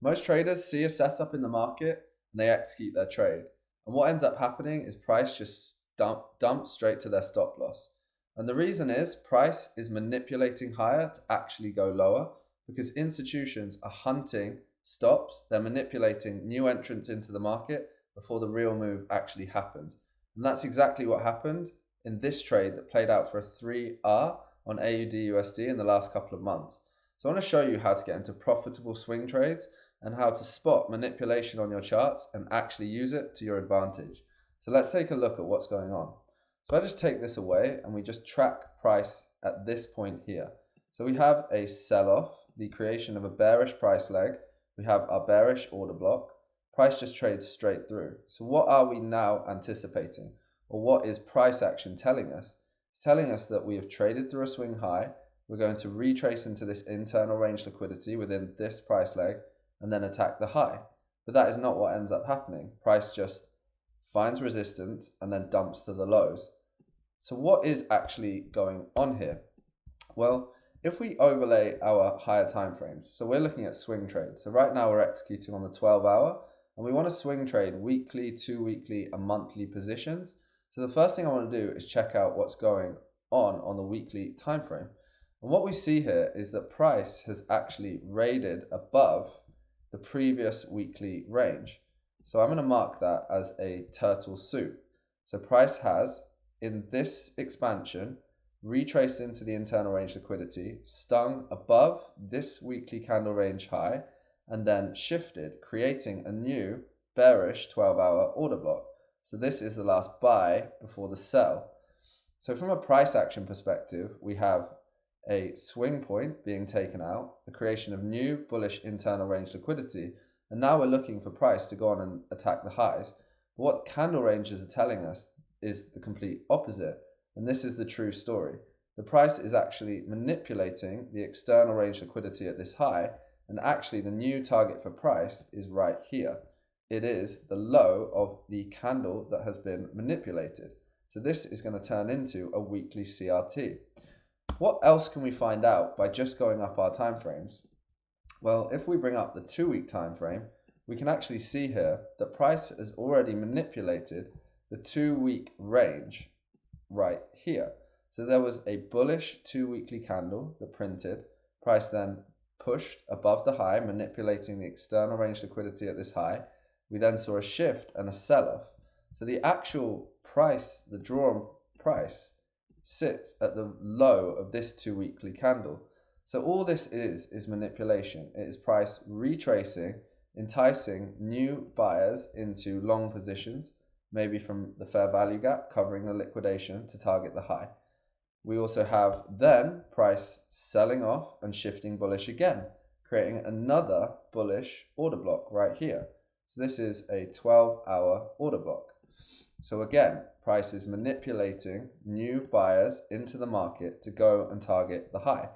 Most traders see a setup in the market and they execute their trade. And what ends up happening is price just dumps straight to their stop loss. And the reason is price is manipulating higher to actually go lower because institutions are hunting stops. They're manipulating new entrants into the market before the real move actually happens. And that's exactly what happened in this trade that played out for a 3R on AUD USD in the last couple of months. So I want to show you how to get into profitable swing trades and how to spot manipulation on your charts and actually use it to your advantage. So let's take a look at what's going on. So I just take this away and we just track price at this point here. So we have a sell-off, the creation of a bearish price leg. We have our bearish order block. Price just trades straight through. So what are we now anticipating? Or what is price action telling us? It's telling us that we have traded through a swing high. We're going to retrace into this internal range liquidity within this price leg and then attack the high. But that is not what ends up happening. Price just finds resistance and then dumps to the lows. So what is actually going on here? Well, if we overlay our higher time frames, so we're looking at swing trades. So right now we're executing on the 12-hour and we want to swing trade weekly, 2-weekly and monthly positions. So the first thing I want to do is check out what's going on the weekly time frame. And what we see here is that price has actually raided above the previous weekly range. So I'm going to mark that as a turtle soup. So price has, in this expansion, retraced into the internal range liquidity, stung above this weekly candle range high, and then shifted, creating a new bearish 12-hour order block. So this is the last buy before the sell. So from a price action perspective, we have a swing point being taken out, the creation of new bullish internal range liquidity, and now we're looking for price to go on and attack the highs. But what candle ranges are telling us is the complete opposite, and this is the true story. The price is actually manipulating the external range liquidity at this high, and actually the new target for price is right here. It is the low of the candle that has been manipulated. So this is going to turn into a weekly CRT. What else can we find out by just going up our time frames? Well, if we bring up the 2-week time frame, we can actually see here that price has already manipulated the 2-week range right here. So there was a bullish 2-weekly candle that printed. Price then pushed above the high, manipulating the external range liquidity at this high. We then saw a shift and a sell-off. So the actual price, the drawn price, sits at the low of this 2-weekly candle. So all this is manipulation. It is price retracing, enticing new buyers into long positions, maybe from the fair value gap, covering the liquidation to target the high. We also have then price selling off and shifting bullish again, creating another bullish order block right here. So this is a 12-hour order block. So again, price is manipulating new buyers into the market to go and target the high.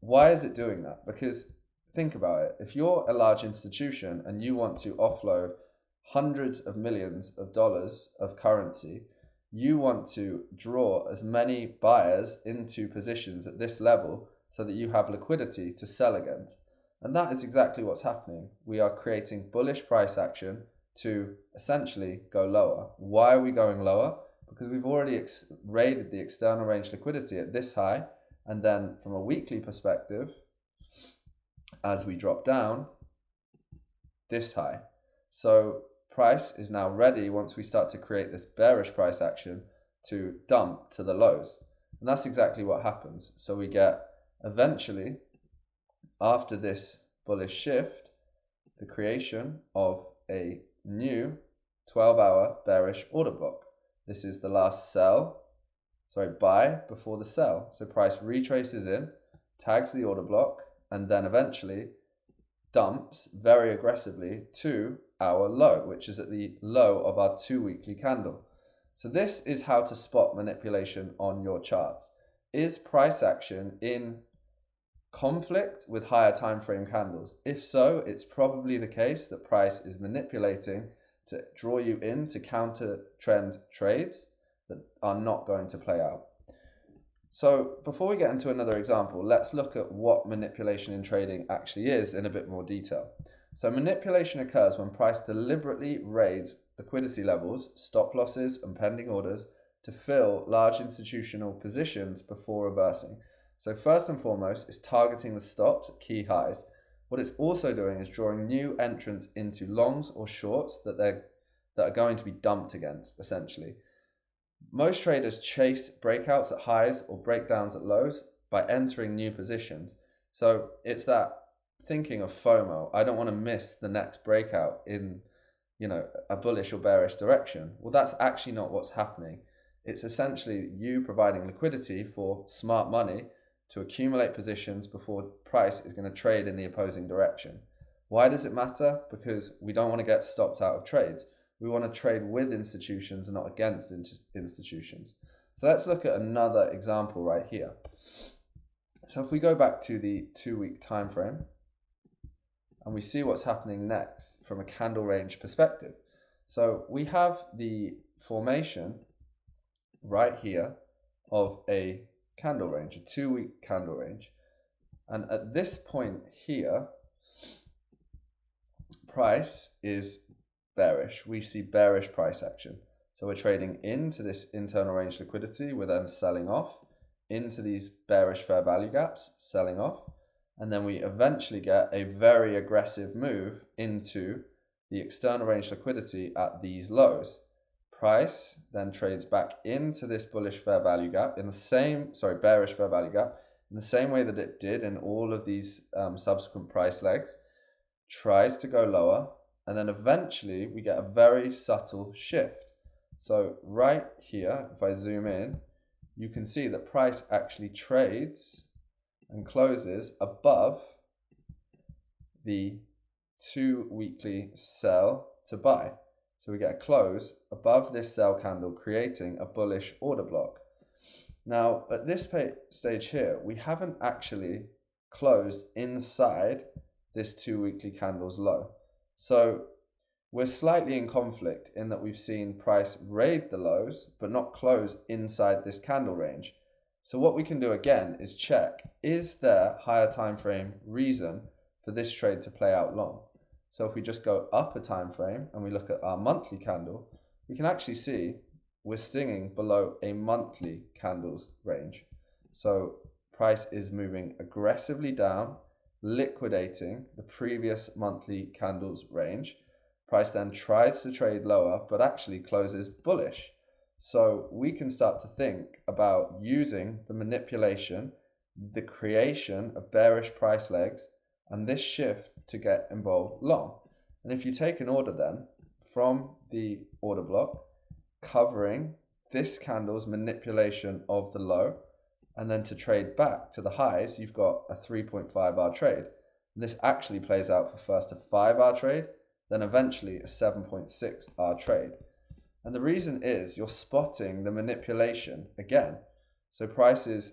Why is it doing that? Because think about it. If you're a large institution and you want to offload hundreds of millions of dollars of currency, you want to draw as many buyers into positions at this level so that you have liquidity to sell against. And that is exactly what's happening. We are creating bullish price action to essentially go lower. Why are we going lower? Because we've already raided the external range liquidity at this high, and then from a weekly perspective, as we drop down, this high. So price is now ready once we start to create this bearish price action to dump to the lows. And that's exactly what happens. So we get eventually, after this bullish shift, the creation of a new 12-hour bearish order block. This is the last buy before the sell. So price retraces in, tags the order block, and then eventually dumps very aggressively to our low, which is at the low of our 2-weekly candle. So this is how to spot manipulation on your charts. Is price action in conflict with higher time frame candles? If so, it's probably the case that price is manipulating to draw you into counter trend trades that are not going to play out. So before we get into another example, let's look at what manipulation in trading actually is in a bit more detail. So manipulation occurs when price deliberately raids liquidity levels, stop losses, and pending orders to fill large institutional positions before reversing. So first and foremost, it's targeting the stops at key highs. What it's also doing is drawing new entrants into longs or shorts that are going to be dumped against, essentially. Most traders chase breakouts at highs or breakdowns at lows by entering new positions. So it's that thinking of FOMO. I don't want to miss the next breakout in, a bullish or bearish direction. Well, that's actually not what's happening. It's essentially you providing liquidity for smart money to accumulate positions before price is going to trade in the opposing direction. Why does it matter? Because we don't want to get stopped out of trades. We want to trade with institutions and not against institutions. So let's look at another example right here. So if we go back to the 2-week time frame and we see what's happening next from a candle range perspective. So we have the formation right here of a candle range, a 2-week candle range. And at this point here, price is bearish. We see bearish price action. So we're trading into this internal range liquidity. We're then selling off into these bearish fair value gaps, selling off. And then we eventually get a very aggressive move into the external range liquidity at these lows. Price then trades back into this bullish fair value gap in the same, bearish fair value gap in the same way that it did in all of these subsequent price legs, tries to go lower, and then eventually we get a very subtle shift. So right here, if I zoom in, you can see that price actually trades and closes above the 2-weekly sell to buy. So we get a close above this sell candle, creating a bullish order block. Now, at this stage here, we haven't actually closed inside this 2-weekly candle's low. So we're slightly in conflict in that we've seen price raid the lows, but not close inside this candle range. So what we can do again is check, is there higher time frame reason for this trade to play out long? So if we just go up a time frame and we look at our monthly candle, we can actually see we're stinging below a monthly candles range. So price is moving aggressively down, liquidating the previous monthly candles range. Price then tries to trade lower, but actually closes bullish. So we can start to think about using the manipulation, the creation of bearish price legs, and this shift to get involved long. And if you take an order then from the order block, covering this candle's manipulation of the low, and then to trade back to the highs, you've got a 3.5-hour trade. And this actually plays out for first a 5-hour trade, then eventually a 7.6-hour trade. And the reason is you're spotting the manipulation again. So price is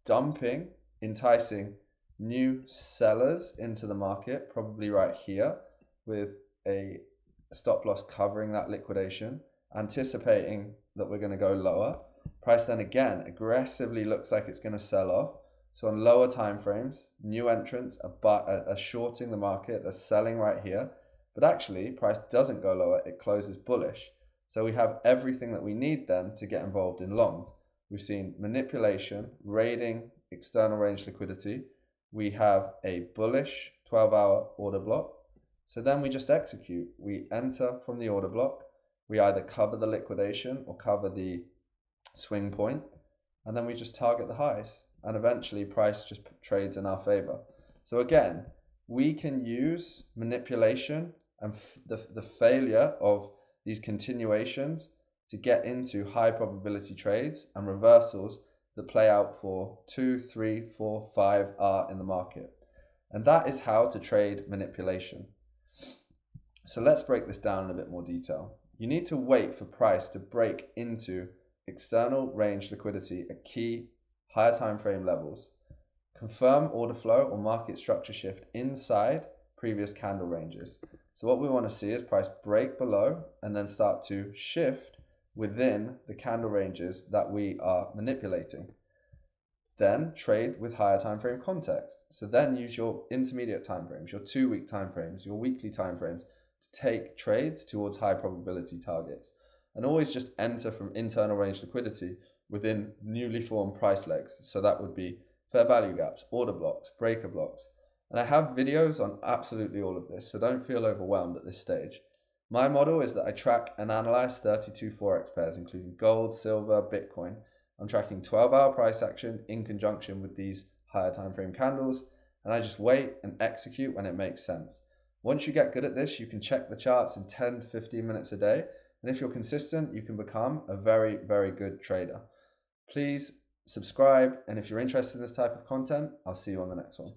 dumping, enticing new sellers into the market, probably right here, with a stop loss covering that liquidation, anticipating that we're going to go lower. Price then again aggressively looks like it's going to sell off. So on lower time frames, new entrants are shorting the market, they're selling right here. But actually, price doesn't go lower, it closes bullish. So we have everything that we need then to get involved in longs. We've seen manipulation, raiding external range liquidity. We have a bullish 12-hour order block. So then we just execute. We enter from the order block. We either cover the liquidation or cover the swing point, and then we just target the highs. And eventually price just trades in our favor. So again, we can use manipulation and the failure of these continuations to get into high probability trades and reversals that play out for 2, 3, 4, 5 hours in the market. And that is how to trade manipulation. So let's break this down in a bit more detail. You need to wait for price to break into external range liquidity at key higher time frame levels. Confirm order flow or market structure shift inside previous candle ranges. So what we want to see is price break below and then start to shift within the candle ranges that we are manipulating. then trade with higher time frame context. So then use your intermediate time frames, your 2-week time frames, your weekly time frames to take trades towards high probability targets. And always just enter from internal range liquidity within newly formed price legs. So that would be fair value gaps, order blocks, breaker blocks. And I have videos on absolutely all of this, so don't feel overwhelmed at this stage. My model is that I track and analyze 32 forex pairs, including gold, silver, Bitcoin. I'm tracking 12-hour price action in conjunction with these higher time frame candles, and I just wait and execute when it makes sense. Once you get good at this, you can check the charts in 10 to 15 minutes a day, and if you're consistent, you can become a very, very good trader. Please subscribe, and if you're interested in this type of content, I'll see you on the next one.